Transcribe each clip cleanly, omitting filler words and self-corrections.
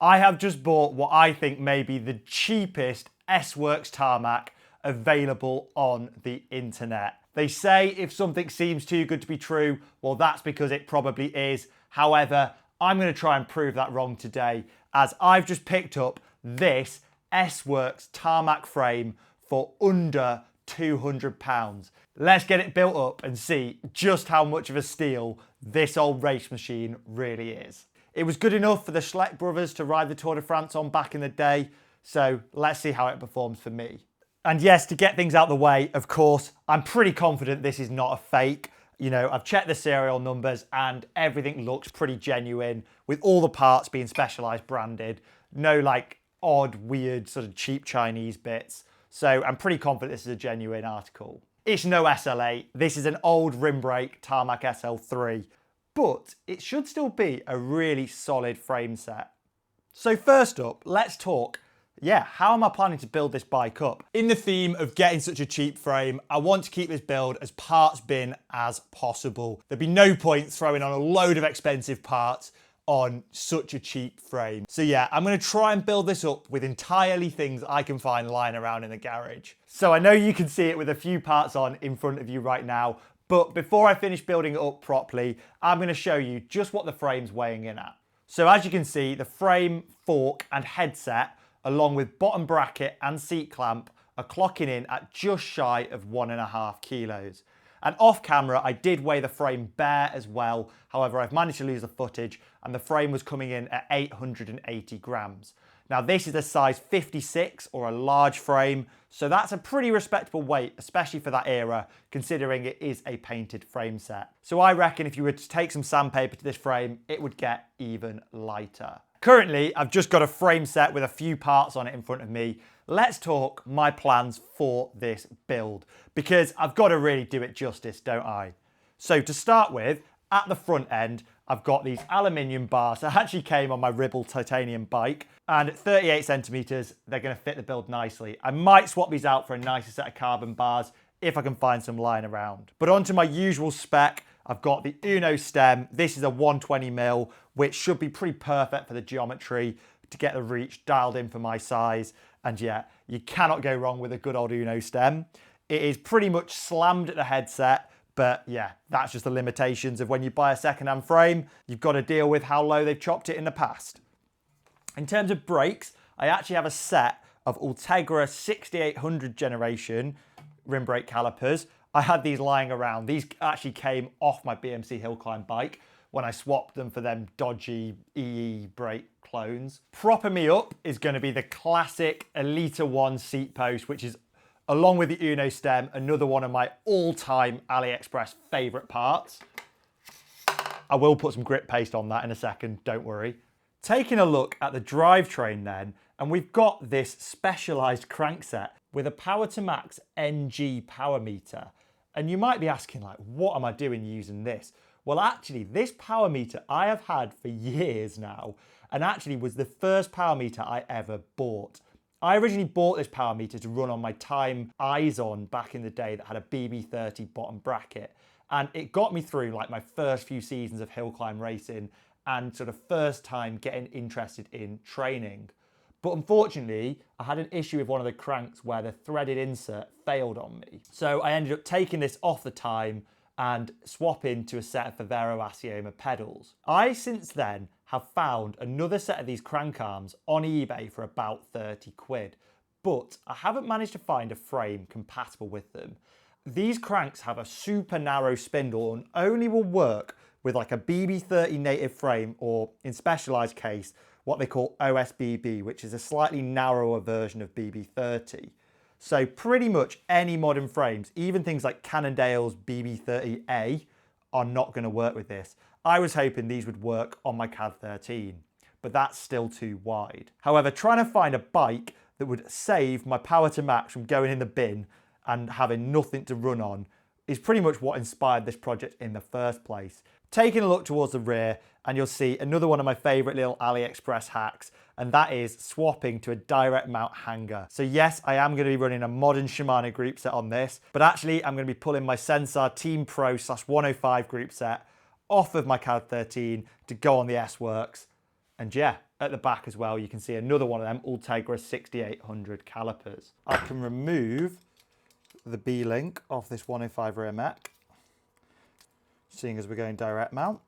I have just bought what I think may be the cheapest S-Works Tarmac available on the internet. They say if something seems too good to be true, well, that's because it probably is. However, I'm going to try and prove that wrong today, as I've just picked up this S-Works Tarmac frame for under £200. Let's get it built up and see just how much of a steal this old race machine really is. It was good enough for the Schleck brothers to ride the Tour de France on back in the day, so let's see how it performs for me. And yes, to get things out the way, of course, I'm pretty confident this is not a fake. You know, I've checked the serial numbers and everything looks pretty genuine, with all the parts being Specialized branded. No like odd, weird, sort of cheap Chinese bits. So I'm pretty confident this is a genuine article. It's no SL8. This is an old rim brake Tarmac SL3. But it should still be a really solid frame set. So first up, let's talk, how am I planning to build this bike up? In the theme of getting such a cheap frame, I want to keep this build as parts bin as possible. There'd be no point throwing on a load of expensive parts on such a cheap frame. So yeah, I'm gonna try and build this up with entirely things I can find lying around in the garage. So I know you can see it with a few parts on in front of you right now, but before I finish building it up properly, I'm going to show you just what the frame's weighing in at. So as you can see, the frame, fork and headset, along with bottom bracket and seat clamp, are clocking in at just shy of 1.5 kilos. And off camera, I did weigh the frame bare as well. However, I've managed to lose the footage and the frame was coming in at 880 grams. Now this is a size 56 or a large frame, so that's a pretty respectable weight, especially for that era, considering it is a painted frame set. So I reckon if you were to take some sandpaper to this frame, it would get even lighter. Currently, I've just got a frame set with a few parts on it in front of me. Let's talk my plans for this build, because I've got to really do it justice, don't I? So to start with, at the front end, I've got these aluminium bars that actually came on my Ribble titanium bike, and at 38 centimeters, they're going to fit the build nicely. I might swap these out for a nicer set of carbon bars if I can find some lying around. But onto my usual spec, I've got the Uno stem. This is a 120mm, which should be pretty perfect for the geometry to get the reach dialed in for my size. And yeah, you cannot go wrong with a good old Uno stem. It is pretty much slammed at the headset, but yeah, that's just the limitations of when you buy a second-hand frame. You've got to deal with how low they've chopped it in the past. In terms of brakes, I actually have a set of Ultegra 6800 generation rim brake calipers. I had these lying around. These actually came off my BMC hill climb bike when I swapped them for them dodgy EE brake clones. Propping me up is going to be the classic Elita 1 seat post, which is, along with the Uno stem, another one of my all-time AliExpress favourite parts. I will put some grip paste on that in a second, don't worry. Taking a look at the drivetrain then, and we've got this Specialized crankset with a Power to Max NG power meter. And you might be asking, like, what am I doing using this? Well, actually, this power meter I have had for years now, and actually was the first power meter I ever bought. I originally bought this power meter to run on my Time Eyes On back in the day that had a BB30 bottom bracket. And it got me through like my first few seasons of hill climb racing and sort of first time getting interested in training. But unfortunately, I had an issue with one of the cranks where the threaded insert failed on me. So I ended up taking this off the Time and swapping to a set of Favero Asioma pedals. I since then have found another set of these crank arms on eBay for about 30 quid, but I haven't managed to find a frame compatible with them. These cranks have a super narrow spindle and only will work with like a BB30 native frame, or in Specialized case, what they call OSBB, which is a slightly narrower version of BB30. So pretty much any modern frames, even things like Cannondale's BB30A, are not going to work with this. I was hoping these would work on my CAD 13, but that's still too wide. However, trying to find a bike that would save my Power to Max from going in the bin and having nothing to run on is pretty much what inspired this project in the first place. Taking a look towards the rear, and you'll see another one of my favorite little AliExpress hacks, and that is swapping to a direct mount hanger. So yes, I am going to be running a modern Shimano group set on this, but actually I'm going to be pulling my Sensar Team Pro /105 group set off of my CAD 13 to go on the S-Works. And yeah, at the back as well, you can see another one of them Ultegra 6800 calipers. I can remove the B-link off this 105 rear mech, seeing as we're going direct mount.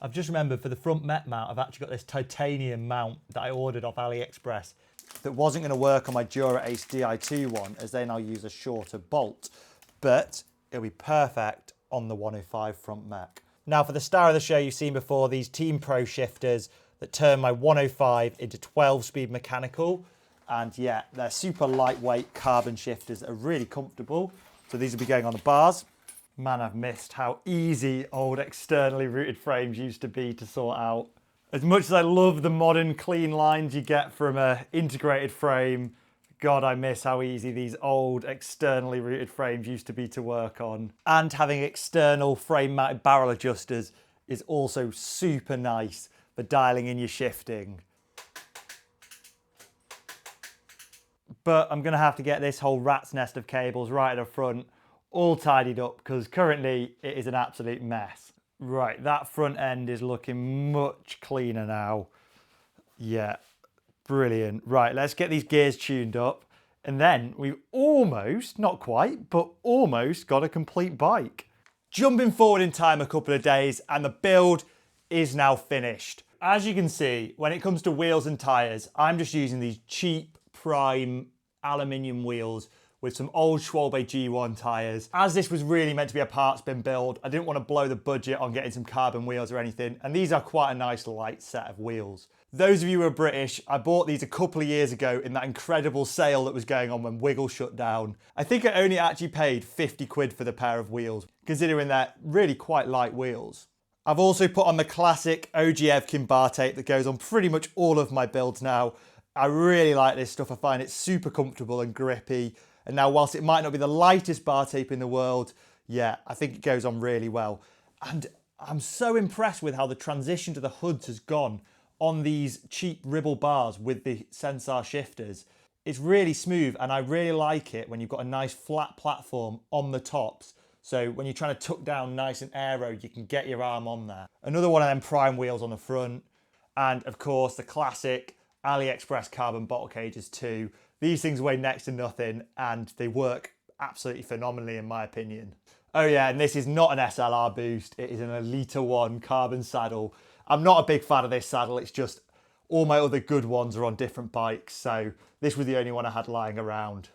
I've just remembered for the front mech mount, I've actually got this titanium mount that I ordered off AliExpress that wasn't going to work on my Dura Ace Di2 one, as they now use a shorter bolt, but it'll be perfect on the 105 front mech. Now for the star of the show, you've seen before these Team Pro shifters that turn my 105 into 12-speed mechanical. And yeah, they're super lightweight carbon shifters that are really comfortable. So these will be going on the bars. Man, I've missed how easy old externally routed frames used to be to sort out. As much as I love the modern clean lines you get from an integrated frame, God, I miss how easy these old externally routed frames used to be to work on. And having external frame mounted barrel adjusters is also super nice for dialing in your shifting. But I'm gonna have to get this whole rat's nest of cables right at the front all tidied up, because currently it is an absolute mess. Right, that front end is looking much cleaner now. Yeah, brilliant. Right, let's get these gears tuned up. And then we've almost, not quite, but almost got a complete bike. Jumping forward in time a couple of days and the build is now finished. As you can see, when it comes to wheels and tyres, I'm just using these cheap prime aluminium wheels with some old Schwalbe G1 tyres. As this was really meant to be a parts bin build, I didn't want to blow the budget on getting some carbon wheels or anything, and these are quite a nice light set of wheels. Those of you who are British, I bought these a couple of years ago in that incredible sale that was going on when Wiggle shut down. I think I only actually paid 50 quid for the pair of wheels, considering they're really quite light wheels. I've also put on the classic OG Evkin bar tape that goes on pretty much all of my builds now. I really like this stuff. I find it super comfortable and grippy. And now, whilst it might not be the lightest bar tape in the world, yeah, I think it goes on really well. And I'm so impressed with how the transition to the hoods has gone on these cheap Ribble bars with the Sensar shifters. It's really smooth, and I really like it when you've got a nice flat platform on the tops. So when you're trying to tuck down nice and aero, you can get your arm on there. Another one of them prime wheels on the front. And of course, the classic AliExpress carbon bottle cages too. These things weigh next to nothing and they work absolutely phenomenally in my opinion. Oh yeah, and this is not an SLR boost, it is an Elita 1 carbon saddle. I'm not a big fan of this saddle, it's just all my other good ones are on different bikes, so this was the only one I had lying around.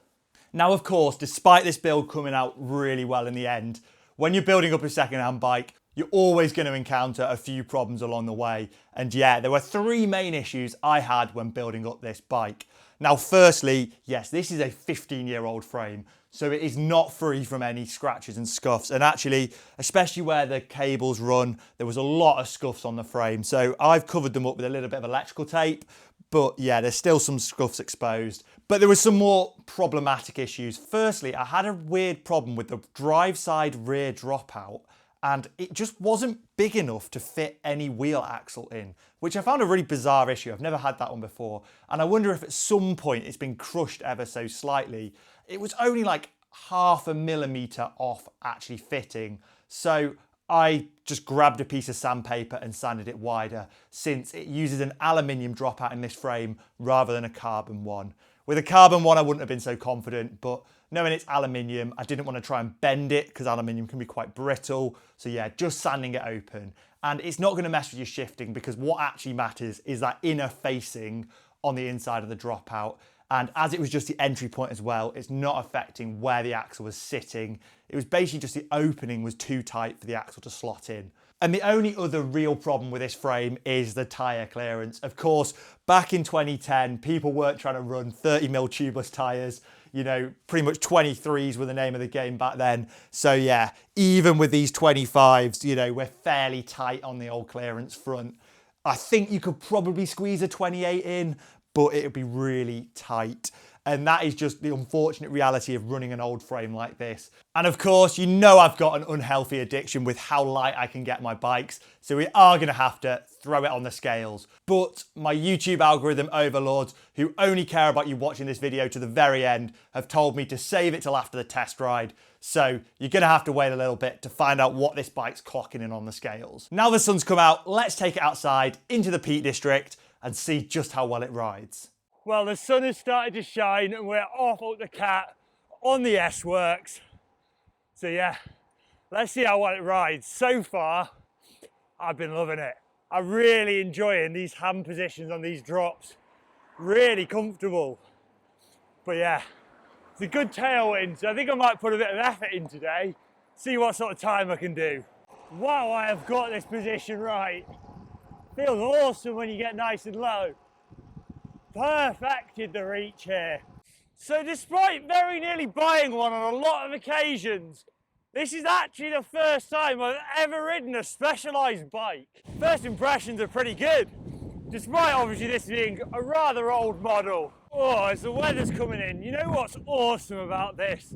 Now of course, despite this build coming out really well in the end, when you're building up a second-hand bike, you're always going to encounter a few problems along the way. And yeah, there were three main issues I had when building up this bike. Now, firstly, yes, this is a 15-year-old frame, so it is not free from any scratches and scuffs. And actually, especially where the cables run, there was a lot of scuffs on the frame. So I've covered them up with a little bit of electrical tape, but yeah, there's still some scuffs exposed. But there was some more problematic issues. Firstly, I had a weird problem with the drive side rear dropout, and it just wasn't big enough to fit any wheel axle in, which I found a really bizarre issue. I've never had that one before. And I wonder if at some point it's been crushed ever so slightly. It was only like 0.5 millimeter off actually fitting. So I just grabbed a piece of sandpaper and sanded it wider, since it uses an aluminium dropout in this frame rather than a carbon one. With a carbon one, I wouldn't have been so confident, but knowing it's aluminium, I didn't want to try and bend it because aluminium can be quite brittle. So yeah, just sanding it open. And it's not going to mess with your shifting, because what actually matters is that inner facing on the inside of the dropout. And as it was just the entry point as well, it's not affecting where the axle was sitting. It was basically just the opening was too tight for the axle to slot in. And the only other real problem with this frame is the tyre clearance. Of course, back in 2010, people weren't trying to run 30mm tubeless tyres. You know, pretty much 23s were the name of the game back then. So yeah, even with these 25s, you know, we're fairly tight on the old clearance front. I think you could probably squeeze a 28 in, but it would be really tight. And that is just the unfortunate reality of running an old frame like this. And of course, you know I've got an unhealthy addiction with how light I can get my bikes, so we are gonna have to throw it on the scales. But my YouTube algorithm overlords, who only care about you watching this video to the very end, have told me to save it till after the test ride. So you're gonna have to wait a little bit to find out what this bike's clocking in on the scales. Now the sun's come out, let's take it outside into the Peak District and see just how well it rides. Well, the sun has started to shine and we're off up the cat on the S-Works. So yeah, let's see how well it rides. So far, I've been loving it. I'm really enjoying these hand positions on these drops. Really comfortable. But yeah, it's a good tailwind, so I think I might put a bit of effort in today, see what sort of time I can do. Wow, I have got this position right. Feels awesome when you get nice and low. Perfected the reach here. So despite very nearly buying one on a lot of occasions, this is actually the first time I've ever ridden a Specialized bike. First impressions are pretty good, despite obviously this being a rather old model. Oh, as the weather's coming in, you know what's awesome about this?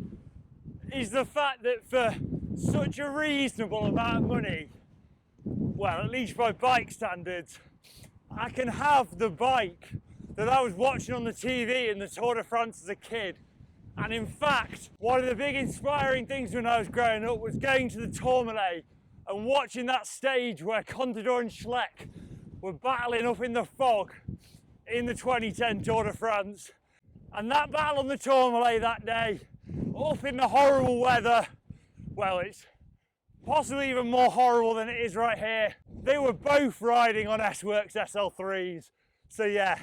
Is the fact that for such a reasonable amount of money, well, at least by bike standards, I can have the bike that I was watching on the TV in the Tour de France as a kid. And in fact, one of the big inspiring things when I was growing up was going to the Tourmalet and watching that stage where Contador and Schleck were battling up in the fog in the 2010 Tour de France. And that battle on the Tourmalet that day, up in the horrible weather, well, it's possibly even more horrible than it is right here. They were both riding on S-Works SL3s. So yeah,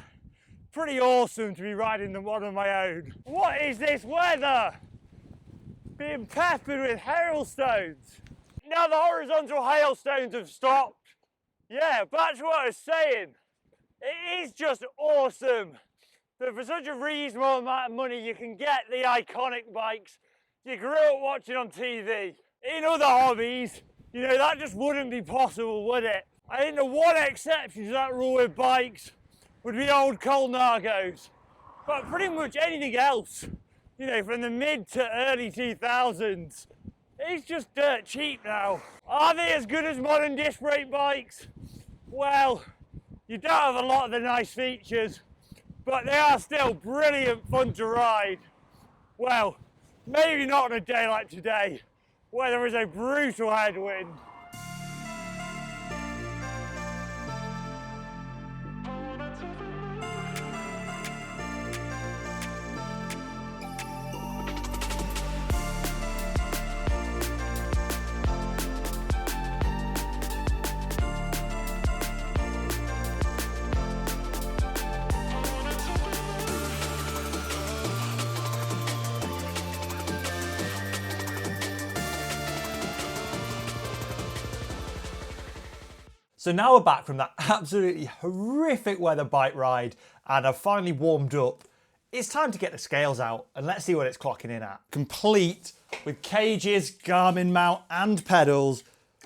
pretty awesome to be riding them one on my own. What is this weather? Being peppered with hailstones. Now the horizontal hailstones have stopped. Yeah, back to what I was saying. It is just awesome that for such a reasonable amount of money you can get the iconic bikes you grew up watching on TV. In other hobbies, you know, that just wouldn't be possible, would it? I think the one exception to that rule with bikes would be old Colnagos. But pretty much anything else, you know, from the mid to early 2000s, it's just dirt cheap now. Are they as good as modern disc brake bikes? Well, you don't have a lot of the nice features, but they are still brilliant fun to ride. Well, maybe not on a day like today, where there is a brutal headwind. So now we're back from that absolutely horrific weather bike ride and I've finally warmed up. It's time to get the scales out and let's see what it's clocking in at. Complete with cages, Garmin mount and pedals.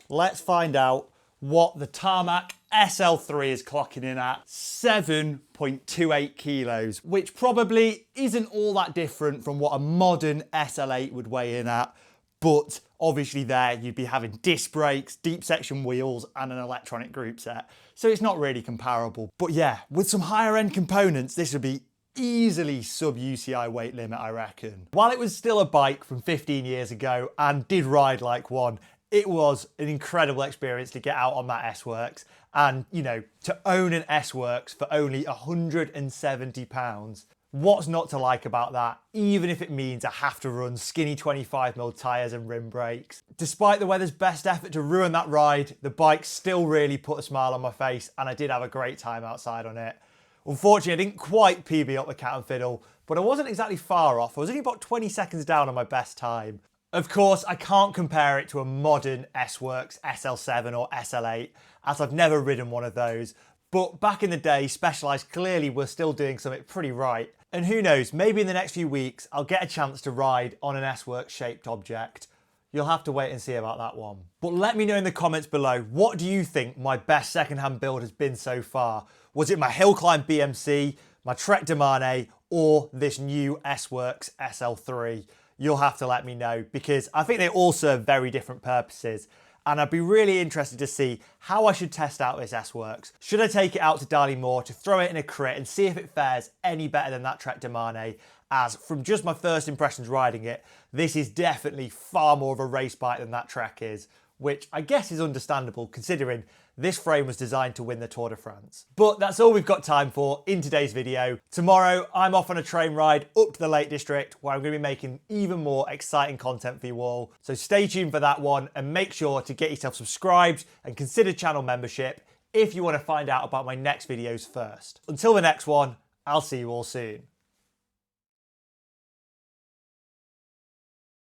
Let's find out what the Tarmac SL3 is clocking in at. 7.28 kilos, which probably isn't all that different from what a modern SL8 would weigh in at. But obviously there you'd be having disc brakes, deep section wheels and an electronic group set. So it's not really comparable. But yeah, with some higher end components, this would be easily sub UCI weight limit, I reckon. While it was still a bike from 15 years ago and did ride like one, it was an incredible experience to get out on that S-Works. And you know, to own an S-Works for only £170. What's not to like about that, even if it means I have to run skinny 25mm tyres and rim brakes? Despite the weather's best effort to ruin that ride, the bike still really put a smile on my face and I did have a great time outside on it. Unfortunately, I didn't quite PB up the cat and fiddle, but I wasn't exactly far off. I was only about 20 seconds down on my best time. Of course, I can't compare it to a modern S-Works SL7 or SL8, as I've never ridden one of those. But back in the day, Specialized clearly were still doing something pretty right. And who knows, maybe in the next few weeks, I'll get a chance to ride on an S-Works shaped object. You'll have to wait and see about that one. But let me know in the comments below, what do you think my best secondhand build has been so far? Was it my hill climb BMC, my Trek de Marne, or this new S-Works SL3? You'll have to let me know because I think they all serve very different purposes. And I'd be really interested to see how I should test out this S-Works. Should I take it out to Darley Moor to throw it in a crit and see if it fares any better than that Trek de Marne? As from just my first impressions riding it, this is definitely far more of a race bike than that Trek is, which I guess is understandable considering this frame was designed to win the Tour de France. But that's all we've got time for in today's video. Tomorrow, I'm off on a train ride up to the Lake District where I'm going to be making even more exciting content for you all. So stay tuned for that one and make sure to get yourself subscribed and consider channel membership if you want to find out about my next videos first. Until the next one, I'll see you all soon.